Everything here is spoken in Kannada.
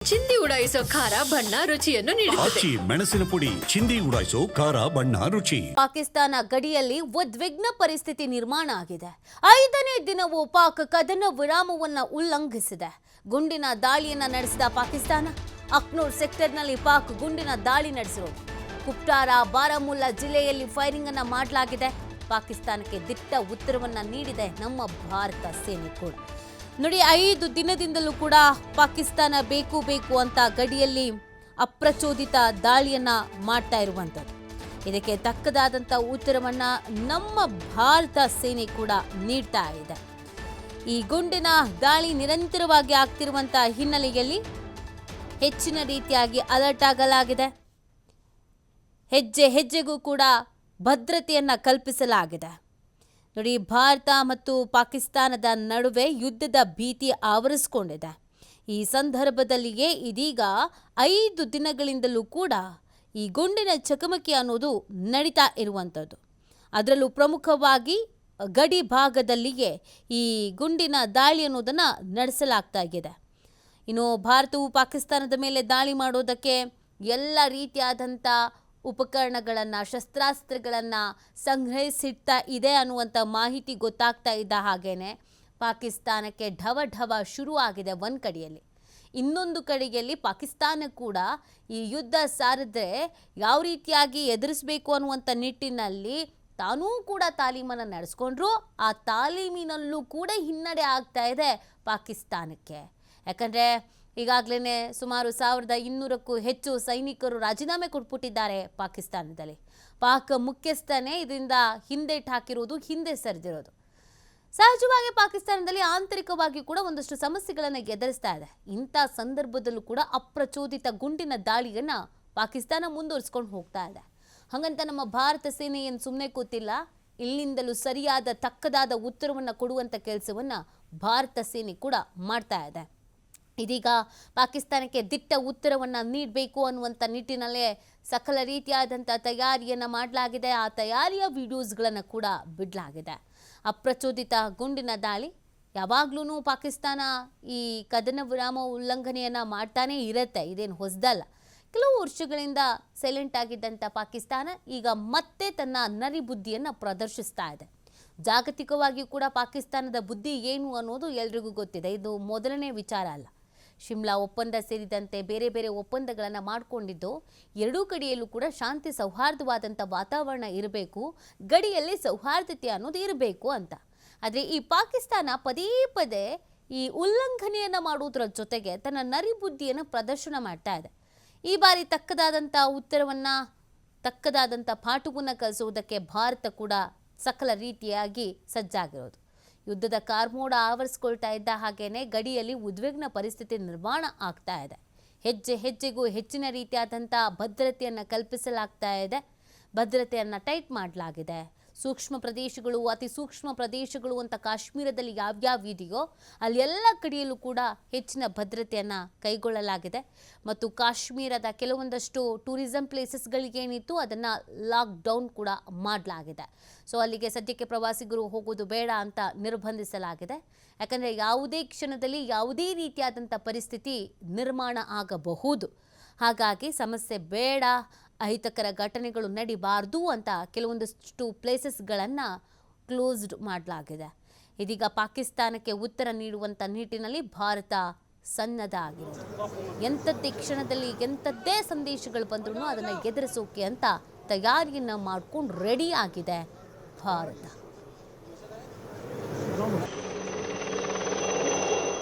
ಚಿಂದಿ ಉಡಾಯಿಸೋ ಖಾರ ಬಣ್ಣ ರುಚಿಯನ್ನು ನೀಡುತ್ತದೆ. ಮೆಣಸಿನ ಪುಡಿ ಚಿಂದಿ ಉಡಾಯಿಸೋ ಖಾರ ಬಣ್ಣ ರುಚಿ. ಪಾಕಿಸ್ತಾನ ಗಡಿಯಲ್ಲಿ ಉದ್ವಿಗ್ನ ಪರಿಸ್ಥಿತಿ ನಿರ್ಮಾಣ ಆಗಿದೆ. 5ನೇ ದಿನವೂ ಪಾಕ್ ಕದನ ವಿರಾಮವನ್ನ ಉಲ್ಲಂಘಿಸಿದೆ. ಗುಂಡಿನ ದಾಳಿಯನ್ನ ನಡೆಸಿದ ಪಾಕಿಸ್ತಾನ ಅಕ್ನೂರ್ ಸೆಕ್ಟರ್ನಲ್ಲಿ ಪಾಕ್ ಗುಂಡಿನ ದಾಳಿ ನಡೆಸಿರೋದು. ಕುಪ್ಟಾರ ಬಾರಾಮುಲ್ಲಾ ಜಿಲ್ಲೆಯಲ್ಲಿ ಫೈರಿಂಗ್ ಅನ್ನ ಮಾಡಲಾಗಿದೆ. ಪಾಕಿಸ್ತಾನಕ್ಕೆ ದಿಟ್ಟ ಉತ್ತರವನ್ನ ನೀಡಿದೆ ನಮ್ಮ ಭಾರತ ಸೇನೆ ಕೂಡ. ನೋಡಿ, 5 ದಿನದಿಂದಲೂ ಕೂಡ ಪಾಕಿಸ್ತಾನ ಬೇಕು ಅಂತ ಗಡಿಯಲ್ಲಿ ಅಪ್ರಚೋದಿತ ದಾಳಿಯನ್ನ ಮಾಡ್ತಾ ಇರುವಂಥದ್ದು. ಇದಕ್ಕೆ ತಕ್ಕದಾದಂಥ ಉತ್ತರವನ್ನ ನಮ್ಮ ಭಾರತ ಸೇನೆ ಕೂಡ ನೀಡ್ತಾ ಇದೆ. ಈ ಗುಂಡಿನ ದಾಳಿ ನಿರಂತರವಾಗಿ ಆಗ್ತಿರುವಂಥ ಹಿನ್ನೆಲೆಯಲ್ಲಿ ಹೆಚ್ಚಿನ ರೀತಿಯಾಗಿ ಅಲರ್ಟ್ ಆಗಲಾಗಿದೆ. ಹೆಜ್ಜೆ ಹೆಜ್ಜೆಗೂ ಕೂಡ ಭದ್ರತೆಯನ್ನ ಕಲ್ಪಿಸಲಾಗಿದೆ. ನೋಡಿ, ಭಾರತ ಮತ್ತು ಪಾಕಿಸ್ತಾನದ ನಡುವೆ ಯುದ್ಧದ ಭೀತಿ ಆವರಿಸಿಕೊಂಡಿದೆ. ಈ ಸಂದರ್ಭದಲ್ಲಿಯೇ ಇದೀಗ 5 ದಿನಗಳಿಂದಲೂ ಕೂಡ ಈ ಗುಂಡಿನ ಚಕಮಕಿ ಅನ್ನೋದು ನಡೀತಾ ಇರುವಂಥದ್ದು. ಅದರಲ್ಲೂ ಪ್ರಮುಖವಾಗಿ ಗಡಿ ಭಾಗದಲ್ಲಿಯೇ ಈ ಗುಂಡಿನ ದಾಳಿ ಅನ್ನೋದನ್ನು ನಡೆಸಲಾಗ್ತಾ ಇದೆ. ಇನ್ನು ಭಾರತವು ಪಾಕಿಸ್ತಾನದ ಮೇಲೆ ದಾಳಿ ಮಾಡೋದಕ್ಕೆ ಎಲ್ಲ ರೀತಿಯಾದಂಥ ಉಪಕರಣಗಳನ್ನು, ಶಸ್ತ್ರಾಸ್ತ್ರಗಳನ್ನು ಸಂಗ್ರಹಿಸಿಡ್ತಾ ಇದೆ ಅನ್ನುವಂಥ ಮಾಹಿತಿ ಗೊತ್ತಾಗ್ತಾ ಇದ್ದ ಹಾಗೇನೆ ಪಾಕಿಸ್ತಾನಕ್ಕೆ ಢವ ಶುರು ಆಗಿದೆ ಒಂದು ಕಡೆಯಲ್ಲಿ. ಇನ್ನೊಂದು ಕಡೆಯಲ್ಲಿ ಪಾಕಿಸ್ತಾನ ಕೂಡ ಈ ಯುದ್ಧ ಸಾರಿದ್ರೆ ಯಾವ ರೀತಿಯಾಗಿ ಎದುರಿಸಬೇಕು ಅನ್ನುವಂಥ ನಿಟ್ಟಿನಲ್ಲಿ ತಾನೂ ಕೂಡ ತಾಲೀಮನ್ನು ನಡೆಸ್ಕೊಂಡ್ರು. ಆ ತಾಲೀಮಿನಲ್ಲೂ ಕೂಡ ಹಿನ್ನಡೆ ಆಗ್ತಾ ಇದೆ ಪಾಕಿಸ್ತಾನಕ್ಕೆ. ಯಾಕಂದರೆ ಈಗಾಗಲೇ ಸುಮಾರು 1200ಕ್ಕೂ ಹೆಚ್ಚು ಸೈನಿಕರು ರಾಜೀನಾಮೆ ಕೊಟ್ಬಿಟ್ಟಿದ್ದಾರೆ ಪಾಕಿಸ್ತಾನದಲ್ಲಿ. ಪಾಕ್ ಮುಖ್ಯಸ್ಥನೇ ಇದರಿಂದ ಹಿಂದೇಟು ಹಾಕಿರೋದು, ಹಿಂದೆ ಸರಿದಿರೋದು. ಸಹಜವಾಗಿ ಪಾಕಿಸ್ತಾನದಲ್ಲಿ ಆಂತರಿಕವಾಗಿ ಕೂಡ ಒಂದಷ್ಟು ಸಮಸ್ಯೆಗಳನ್ನು ಎದುರಿಸ್ತಾ ಇದೆ. ಇಂಥ ಸಂದರ್ಭದಲ್ಲೂ ಕೂಡ ಅಪ್ರಚೋದಿತ ಗುಂಡಿನ ದಾಳಿಯನ್ನು ಪಾಕಿಸ್ತಾನ ಮುಂದುವರಿಸ್ಕೊಂಡು ಹೋಗ್ತಾ ಇದೆ. ಹಾಗಂತ ನಮ್ಮ ಭಾರತ ಸೇನೆ ಏನು ಸುಮ್ಮನೆ ಕೂತಿಲ್ಲ. ಇಲ್ಲಿಂದಲೂ ಸರಿಯಾದ ತಕ್ಕದಾದ ಉತ್ತರವನ್ನು ಕೊಡುವಂಥ ಕೆಲಸವನ್ನು ಭಾರತ ಸೇನೆ ಕೂಡ ಮಾಡ್ತಾ ಇದೆ. ಇದೀಗ ಪಾಕಿಸ್ತಾನಕ್ಕೆ ದಿಟ್ಟ ಉತ್ತರವನ್ನು ನೀಡಬೇಕು ಅನ್ನುವಂಥ ನಿಟ್ಟಿನಲ್ಲೇ ಸಕಲ ರೀತಿಯಾದಂಥ ತಯಾರಿಯನ್ನು ಮಾಡಲಾಗಿದೆ. ಆ ತಯಾರಿಯ ವಿಡಿಯೋಸ್ಗಳನ್ನು ಕೂಡ ಬಿಡಲಾಗಿದೆ. ಅಪ್ರಚೋದಿತ ಗುಂಡಿನ ದಾಳಿ ಯಾವಾಗಲೂ ಪಾಕಿಸ್ತಾನ ಈ ಕದನ ವಿರಾಮ ಉಲ್ಲಂಘನೆಯನ್ನು ಮಾಡ್ತಾನೇ ಇರುತ್ತೆ. ಇದೇನು ಹೊಸದಲ್ಲ. ಕೆಲವು ವರ್ಷಗಳಿಂದ ಸೈಲೆಂಟ್ ಆಗಿದ್ದಂಥ ಪಾಕಿಸ್ತಾನ ಈಗ ಮತ್ತೆ ತನ್ನ ನರಿಬುದ್ಧಿಯನ್ನು ಪ್ರದರ್ಶಿಸ್ತಾ ಇದೆ. ಜಾಗತಿಕವಾಗಿಯೂ ಕೂಡ ಪಾಕಿಸ್ತಾನದ ಬುದ್ಧಿ ಏನು ಅನ್ನೋದು ಎಲ್ರಿಗೂ ಗೊತ್ತಿದೆ. ಇದು ಮೊದಲನೇ ವಿಚಾರ ಅಲ್ಲ. ಶಿಮ್ಲಾ ಒಪ್ಪಂದ ಸೇರಿದಂತೆ ಬೇರೆ ಬೇರೆ ಒಪ್ಪಂದಗಳನ್ನು ಮಾಡಿಕೊಂಡಿದ್ದು ಎರಡೂ ಕಡೆಯಲ್ಲೂ ಕೂಡ ಶಾಂತಿ ಸೌಹಾರ್ದವಾದಂಥ ವಾತಾವರಣ ಇರಬೇಕು, ಗಡಿಯಲ್ಲಿ ಸೌಹಾರ್ದತೆ ಅನ್ನೋದು ಇರಬೇಕು ಅಂತ. ಆದರೆ ಈ ಪಾಕಿಸ್ತಾನ ಪದೇ ಈ ಉಲ್ಲಂಘನೆಯನ್ನು ಮಾಡುವುದರ ಜೊತೆಗೆ ತನ್ನ ನರಿಬುದ್ಧಿಯನ್ನು ಪ್ರದರ್ಶನ ಮಾಡ್ತಾ ಇದೆ. ಈ ಬಾರಿ ತಕ್ಕದಾದಂಥ ಉತ್ತರವನ್ನು, ತಕ್ಕದಾದಂಥ ಪಾಠವನ್ನು ಕಲಿಸುವುದಕ್ಕೆ ಭಾರತ ಕೂಡ ಸಕಲ ರೀತಿಯಾಗಿ ಸಜ್ಜಾಗಿರೋದು. ಯುದ್ಧದ ಕಾರ್ಮೋಡ ಆವರಿಸ್ಕೊಳ್ತಾ ಇದ್ದ ಹಾಗೇನೆ ಗಡಿಯಲ್ಲಿ ಉದ್ವಿಗ್ನ ಪರಿಸ್ಥಿತಿ ನಿರ್ಮಾಣ ಆಗ್ತಾ ಇದೆ. ಹೆಜ್ಜೆ ಹೆಜ್ಜೆಗೂ ಹೆಚ್ಚಿನ ರೀತಿಯಾದಂಥ ಭದ್ರತೆಯನ್ನು ಕಲ್ಪಿಸಲಾಗ್ತಾ ಇದೆ. ಭದ್ರತೆಯನ್ನು ಟೈಟ್ ಮಾಡಲಾಗಿದೆ. ಸೂಕ್ಷ್ಮ ಪ್ರದೇಶಗಳು, ಅತಿ ಸೂಕ್ಷ್ಮ ಪ್ರದೇಶಗಳು ಅಂತ ಕಾಶ್ಮೀರದಲ್ಲಿ ಯಾವ್ಯಾವ ಇದೆಯೋ ಅಲ್ಲಿ ಎಲ್ಲ ಕಡೆಯಲ್ಲೂ ಕೂಡ ಹೆಚ್ಚಿನ ಭದ್ರತೆಯನ್ನು ಕೈಗೊಳ್ಳಲಾಗಿದೆ. ಮತ್ತು ಕಾಶ್ಮೀರದ ಕೆಲವೊಂದಷ್ಟು ಟೂರಿಸಂ ಪ್ಲೇಸಸ್ಗಳಿಗೇನಿತ್ತು ಅದನ್ನು ಲಾಕ್ಡೌನ್ ಕೂಡ ಮಾಡಲಾಗಿದೆ. ಸೊ ಅಲ್ಲಿಗೆ ಸದ್ಯಕ್ಕೆ ಪ್ರವಾಸಿಗರು ಹೋಗೋದು ಬೇಡ ಅಂತ ನಿರ್ಬಂಧಿಸಲಾಗಿದೆ. ಯಾಕಂದರೆ ಯಾವುದೇ ಕ್ಷಣದಲ್ಲಿ ಯಾವುದೇ ರೀತಿಯಾದಂಥ ಪರಿಸ್ಥಿತಿ ನಿರ್ಮಾಣ ಆಗಬಹುದು. ಹಾಗಾಗಿ ಸಮಸ್ಯೆ ಬೇಡ, ಅಹಿತಕರ ಘಟನೆಗಳು ನಡಿಬಾರ್ದು ಅಂತ ಕೆಲವೊಂದಷ್ಟು ಪ್ಲೇಸಸ್ಗಳನ್ನು ಕ್ಲೋಸ್ಡ್ ಮಾಡಲಾಗಿದೆ. ಇದೀಗ ಪಾಕಿಸ್ತಾನಕ್ಕೆ ಉತ್ತರ ನೀಡುವಂಥ ನಿಟ್ಟಿನಲ್ಲಿ ಭಾರತ ಸನ್ನದ್ಧ ಆಗಿರೋದು. ಎಂಥದ್ದೇ ಕ್ಷಣದಲ್ಲಿ ಎಂಥದ್ದೇ ಸಂದೇಶಗಳು ಬಂದರೂ ಅದನ್ನು ಎದುರಿಸೋಕೆ ಅಂತ ತಯಾರಿಯನ್ನು ಮಾಡ್ಕೊಂಡು ರೆಡಿ ಆಗಿದೆ ಭಾರತ.